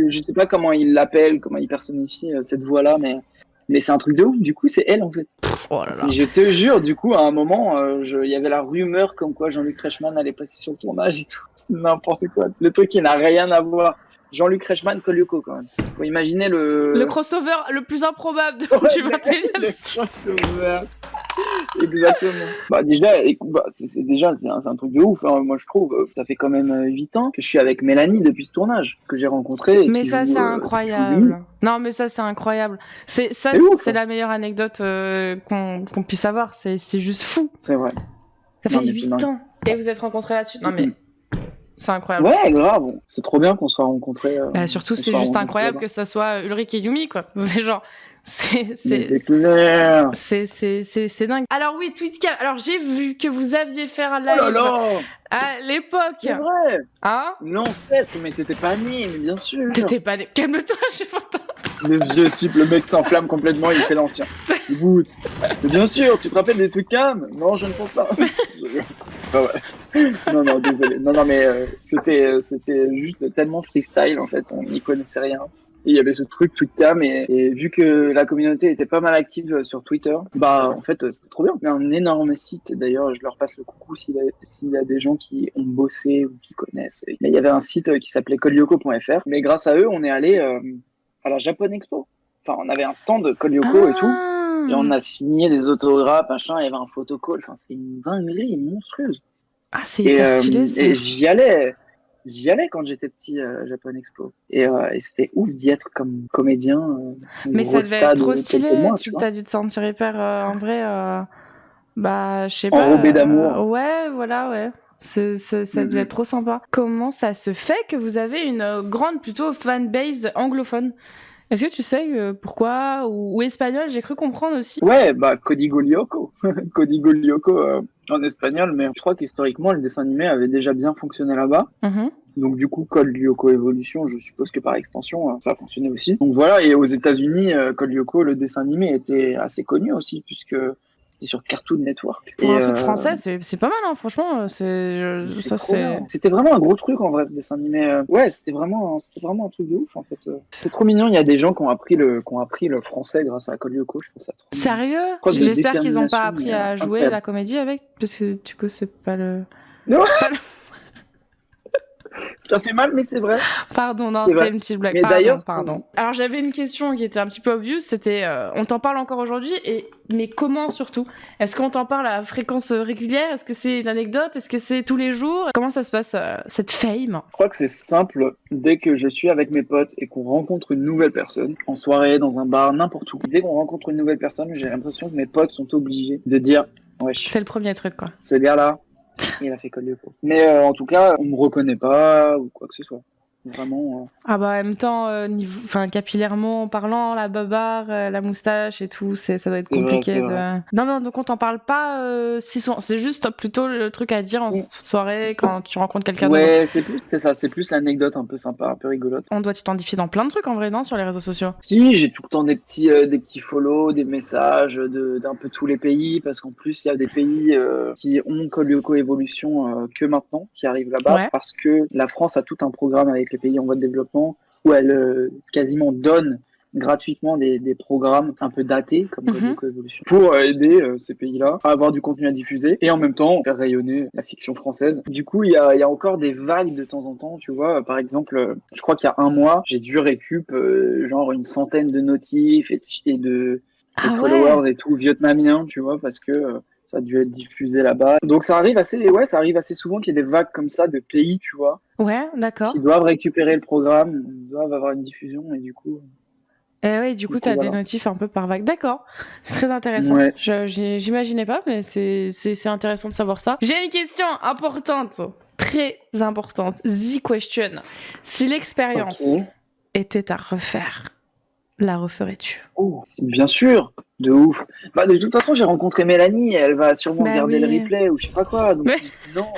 Je sais pas comment il l'appelle, comment il personnifie cette voix-là, mais c'est un truc de ouf. Du coup, c'est elle en fait. Oh là là. Et je te jure, du coup, à un moment, il y avait la rumeur comme quoi Jean-Luc Reichmann allait passer sur le tournage et tout. C'est n'importe quoi. Le truc qui n'a rien à voir. Jean-Luc Reichmann, Code Lyoko quand même. Faut imaginer le crossover le plus improbable du 21e siècle. Exactement. Bah déjà, c'est un truc de ouf. Hein. Moi, je trouve, ça fait quand même 8 ans que je suis avec Mélanie depuis ce tournage que j'ai rencontré. Mais ça, c'est incroyable. Non, mais ça, c'est incroyable. C'est la meilleure anecdote qu'on puisse avoir. C'est juste fou. C'est vrai. Ça fait 8 ans. Et vous êtes rencontrés là-dessus. Non, mais c'est incroyable. Ouais, grave. C'est trop bien qu'on soit rencontrés. Surtout, c'est juste incroyable que ça soit Ulrich et Yumi, quoi. C'est genre. C'est clair. C'est dingue. Alors oui, Tweetcam. Alors j'ai vu que vous aviez fait un live à l'époque. C'est vrai. Hein? L'ancêtre, mais t'étais pas né, mais bien sûr. T'étais pas né. Calme-toi, je suis pas. Le vieux type, le mec s'enflamme complètement, il fait l'ancien. Mais bien sûr, tu te rappelles des Tweetcam? Non, je ne pense pas. Pas vrai. Non, désolé. Non, mais c'était juste tellement freestyle en fait, on n'y connaissait rien. Et il y avait ce truc Tweetcam et vu que la communauté était pas mal active sur Twitter, bah en fait c'était trop bien. Il y a un énorme site, d'ailleurs je leur passe le coucou s'il y a des gens qui ont bossé ou qui connaissent. Mais il y avait un site qui s'appelait codelyoko.fr, mais grâce à eux on est allé à la Japan Expo. Enfin on avait un stand de Code Lyoko et tout, et on a signé des autographes, machin, il y avait un photocall, enfin c'était une dinguerie monstrueuse. Ah c'est hyper stylé ça. Et j'y allais quand j'étais petit à Japan Expo. Et c'était ouf d'y être comme comédien. Mais ça devait être trop stylé. Tu as dû te sentir hyper, en vrai, je sais pas. Enrobé d'amour. Ouais, voilà, ouais. Ça devait être trop sympa. Comment ça se fait que vous avez une grande, plutôt, fanbase anglophone? Est-ce que tu sais pourquoi ou espagnol? J'ai cru comprendre aussi. Ouais, Código Lyoko. Código Lyoko en espagnol, mais je crois qu'historiquement, le dessin animé avait déjà bien fonctionné là-bas. Donc du coup, Code Lyoko Evolution, je suppose que par extension, ça a fonctionné aussi. Donc voilà, et aux États-Unis, Code Lyoko, le dessin animé était assez connu aussi, puisque c'était sur Cartoon Network. Pour un truc français, c'est pas mal, hein, franchement. C'était vraiment un gros truc en vrai, ce dessin animé. Ouais, c'était vraiment un truc de ouf en fait. C'est trop mignon. Il y a des gens qui ont appris le français grâce à Code Lyoko. Je trouve ça trop sérieux. J'espère qu'ils n'ont pas appris à jouer la comédie avec, parce que du coup, c'est pas le. Non. Ça fait mal, mais c'est vrai. Pardon, non, c'était une petite blague. Mais d'ailleurs, pardon. Alors j'avais une question qui était un petit peu obvious, c'était on t'en parle encore aujourd'hui, mais comment surtout? Est-ce qu'on t'en parle à fréquence régulière? Est-ce que c'est une anecdote? Est-ce que c'est tous les jours? Comment ça se passe, cette fame? Je crois que c'est simple. Dès que je suis avec mes potes et qu'on rencontre une nouvelle personne, en soirée, dans un bar, n'importe où, dès qu'on rencontre une nouvelle personne, j'ai l'impression que mes potes sont obligés de dire wesh. C'est le premier truc, quoi. Ce gars-là, il a fait Code Lyoko. Mais en tout cas, on me reconnaît pas ou quoi que ce soit. Vraiment. Ah bah en même temps, capillairement parlant, la babarre, la moustache et tout, ça doit être C'est vrai, compliqué c'est de... vrai. Non mais donc on t'en parle pas si souvent, c'est juste plutôt le truc à dire en soirée quand tu rencontres quelqu'un de nouveau. Ouais, c'est ça, c'est plus l'anecdote un peu sympa, un peu rigolote. On doit t'identifier dans plein de trucs en vrai, non, sur les réseaux sociaux. Si, j'ai tout le temps des petits follow, des messages d'un peu tous les pays, parce qu'en plus, il y a des pays qui ont coévolution que maintenant, qui arrivent là-bas, Ouais. parce que la France a tout un programme avec les pays en voie de développement où elle quasiment donne gratuitement des programmes un peu datés, comme code de coévolution, pour aider ces pays-là à avoir du contenu à diffuser et en même temps faire rayonner la fiction française. Du coup, il y a encore des vagues de temps en temps, tu vois. Par exemple, je crois qu'il y a un mois, j'ai dû récup genre une centaine de notifs et de followers et tout vietnamiens, tu vois, parce que ça a dû être diffusé là-bas. Donc ça arrive assez souvent qu'il y ait des vagues comme ça de pays, tu vois, Ouais, d'accord. qui doivent récupérer le programme, doivent avoir une diffusion et du coup... Ouais, du coup, t'as des notifs un peu par vague. D'accord, c'est très intéressant. Ouais. J'imaginais pas, mais c'est intéressant de savoir ça. J'ai une question importante, très importante. The question. Si l'expérience était à refaire, la referais-tu? Oh, bien sûr, de ouf. Bah, de toute façon, j'ai rencontré Mélanie, elle va sûrement regarder le replay ou je sais pas quoi. Donc non,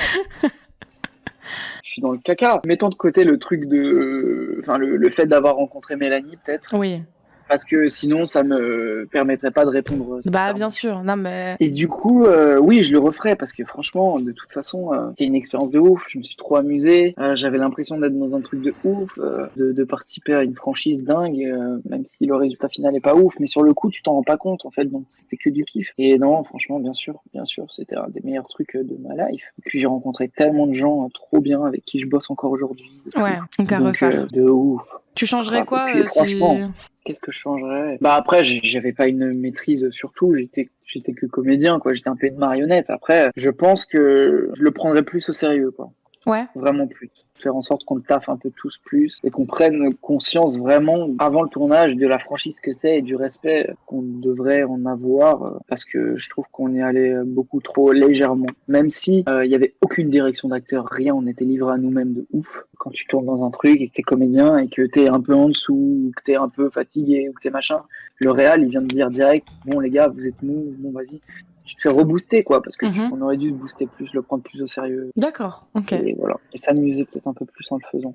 je suis dans le caca. Mettons de côté le truc le fait d'avoir rencontré Mélanie, peut-être. Oui. Parce que sinon, ça me permettrait pas de répondre. Bah, bien sûr, non mais. Et du coup, oui, je le referais parce que franchement, de toute façon, c'était une expérience de ouf. Je me suis trop amusé. J'avais l'impression d'être dans un truc de ouf, de participer à une franchise dingue, même si le résultat final est pas ouf. Mais sur le coup, tu t'en rends pas compte en fait, donc c'était que du kiff. Et non, franchement, bien sûr, c'était un des meilleurs trucs de ma life. Et puis j'ai rencontré tellement de gens trop bien avec qui je bosse encore aujourd'hui. Ouais, donc à refaire. De ouf. Tu changerais quoi puis, franchement, qu'est-ce que je changerais? Bah après, j'avais pas une maîtrise sur tout. J'étais que comédien, quoi. J'étais un peu une marionnette. Après, je pense que je le prendrais plus au sérieux, quoi. Ouais. Vraiment plus. Faire en sorte qu'on le taffe un peu tous plus et qu'on prenne conscience vraiment avant le tournage de la franchise que c'est et du respect qu'on devrait en avoir parce que je trouve qu'on y allait beaucoup trop légèrement. Même si il y avait aucune direction d'acteur, rien, on était livré à nous-mêmes de ouf. Quand tu tournes dans un truc et que t'es comédien et que t'es un peu en dessous, ou que t'es un peu fatigué ou que t'es machin, le réal il vient de dire direct, bon les gars, vous êtes mous, bon vas-y. Tu te fais rebooster, quoi, parce que on aurait dû se booster plus, le prendre plus au sérieux. D'accord, ok. Et voilà. Et s'amuser peut-être un peu plus en le faisant.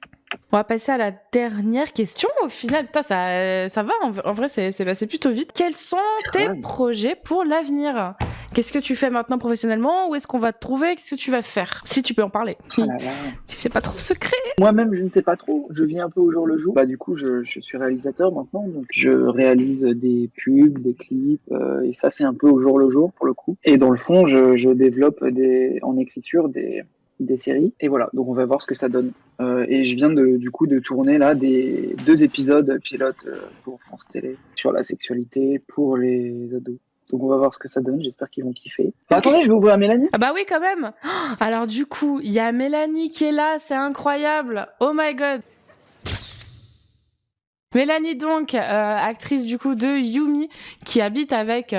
On va passer à la dernière question. Au final, putain, ça va. En vrai, c'est passé plutôt vite. Quels sont tes projets pour l'avenir? Qu'est-ce que tu fais maintenant professionnellement? Où est-ce qu'on va te trouver? Qu'est-ce que tu vas faire? Si tu peux en parler. Si c'est pas trop secret. Moi-même, je ne sais pas trop. Je vis un peu au jour le jour. Bah, du coup, je suis réalisateur maintenant. Donc, je réalise des pubs, des clips. Et ça, c'est un peu au jour le jour, pour le coup. Et dans le fond, je développe en écriture des séries. Et voilà. Donc, on va voir ce que ça donne. Et je viens du coup de tourner là des 2 épisodes pilotes pour France Télé sur la sexualité pour les ados. Donc on va voir ce que ça donne, j'espère qu'ils vont kiffer. Attendez, je vais ouvrir à Mélanie. Ah bah oui quand même. Alors du coup, il y a Mélanie qui est là, c'est incroyable. Oh my god. Mélanie donc, actrice du coup de Yumi, qui habite avec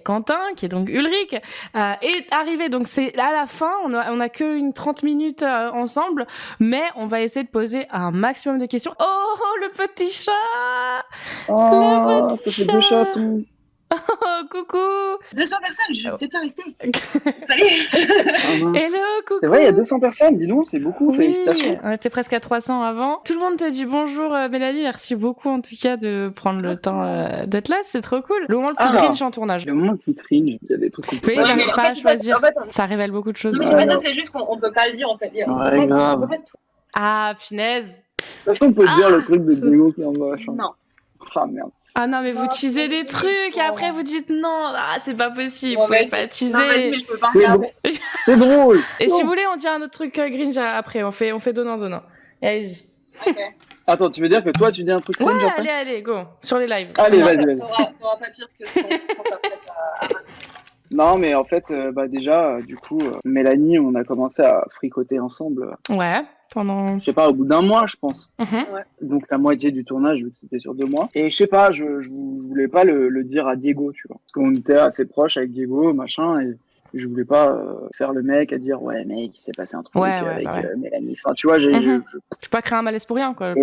Quentin, qui est donc Ulrich, est arrivée. Donc c'est à la fin, on a que une 30 minutes ensemble, mais on va essayer de poser un maximum de questions. Oh le petit chat. Oh, ça fait 2 chatons. Oh, coucou. 200 personnes, je vais peut-être pas rester. Salut. Hello, coucou. C'est vrai, il y a 200 personnes, dis donc, c'est beaucoup, félicitations. On était presque à 300 avant. Tout le monde te dit bonjour Mélanie, merci beaucoup en tout cas de prendre le temps d'être là, c'est trop cool. Le moment le plus cringe en tournage. Le moment le plus cringe, il y a des trucs qu'on peut pas j'arrive pas à choisir, ça révèle beaucoup de choses. Non mais c'est pas ça, c'est juste qu'on peut pas le dire en fait. Ouais, grave. Ah, punaise. Est-ce qu'on peut dire le truc de Diego qui est en moche? Non. Ah merde. Ah non, mais vous teasez des trucs et après vous dites non, c'est pas possible, vous pouvez pas teaser. Non, mais je peux pas regarder. C'est drôle. Et si vous voulez, on dit un autre truc cringe après, on fait donnant. Allez-y. Ok. Attends, tu veux dire que toi tu dis un truc cringe après? Allez, go, sur les lives. Allez, vas-y. T'auras pas pire que ce qu'on t'apprête à... Non, mais en fait, déjà, du coup, Mélanie, on a commencé à fricoter ensemble. Ouais. Pendant... Je sais pas, au bout d'un mois, je pense. Ouais. Donc la moitié du tournage, vu que c'était sur 2 mois. Et je sais pas, je voulais pas le dire à Diego, tu vois. Parce qu'on était assez proches avec Diego, machin. Je voulais pas faire le mec à dire ouais mec il s'est passé un truc avec Mélanie. Enfin tu vois Tu peux pas créer un malaise pour rien quoi.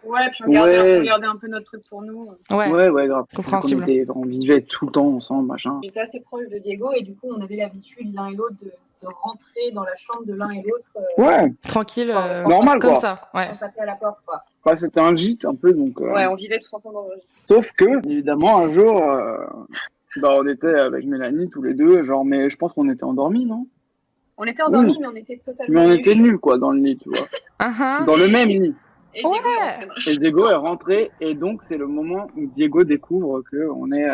Ouais, puis on gardait un peu notre truc pour nous. Ouais, grave. Compréhensible. On vivait tout le temps ensemble, machin. J'étais assez proche de Diego et du coup on avait l'habitude l'un et l'autre de rentrer dans la chambre de l'un et l'autre. Ouais. Tranquille. Normal comme quoi. ça. Ouais. Sans taper à la porte quoi. Enfin, c'était un gîte un peu donc. Ouais, on vivait tous ensemble dans un gîte. Sauf que évidemment un jour, on était avec Mélanie tous les deux, genre mais je pense qu'on était endormis non? On était endormis mais on était totalement. Mais on était nus quoi dans le lit tu vois. Dans le même lit. Et Diego est rentré et donc c'est le moment où Diego découvre qu'on est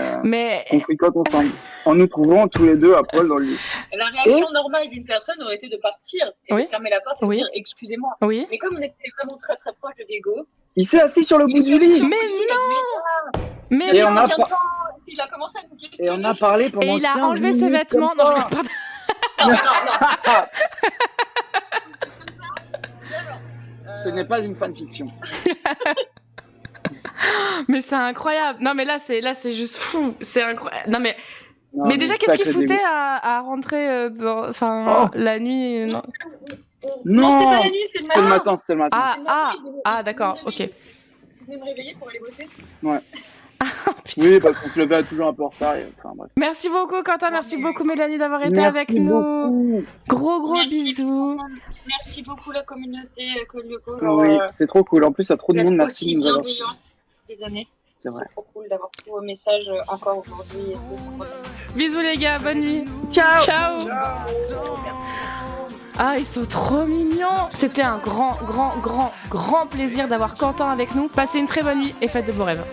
qu'on fricote ensemble en nous trouvant tous les deux à poil dans le lit. La réaction normale d'une personne aurait été de partir et de fermer la porte et de dire excusez-moi. Oui. Mais comme on était vraiment très très proche de Diego, il s'est assis sur le bout du lit. Mais il a commencé à nous questionner. Et on a parlé pendant 15 minutes. Et il a enlevé ses vêtements. Non, non. Ce n'est pas une fanfiction. Mais c'est incroyable. Non mais là c'est juste fou. C'est incroyable. Non mais déjà qu'est-ce qu'il foutait à rentrer la nuit Non, c'était pas la nuit, c'était le matin. C'était le matin. Ah d'accord, ok. Il venait me réveiller pour aller bosser. Ouais. Oui, parce qu'on se levait toujours un peu en retard. Bref. Merci beaucoup Quentin, merci beaucoup Mélanie d'avoir été avec nous. Gros bisous. Merci beaucoup la communauté Colioco. Oui, c'est trop cool. En plus, il y a trop de monde. Merci de nous avoir suivis. Des années. C'est vrai. C'est trop cool d'avoir tous vos messages encore aujourd'hui. Bisous les gars, bonne nuit. Ciao. Ah, ils sont trop mignons. C'était un grand plaisir d'avoir Quentin avec nous. Passez une très bonne nuit et faites de beaux rêves.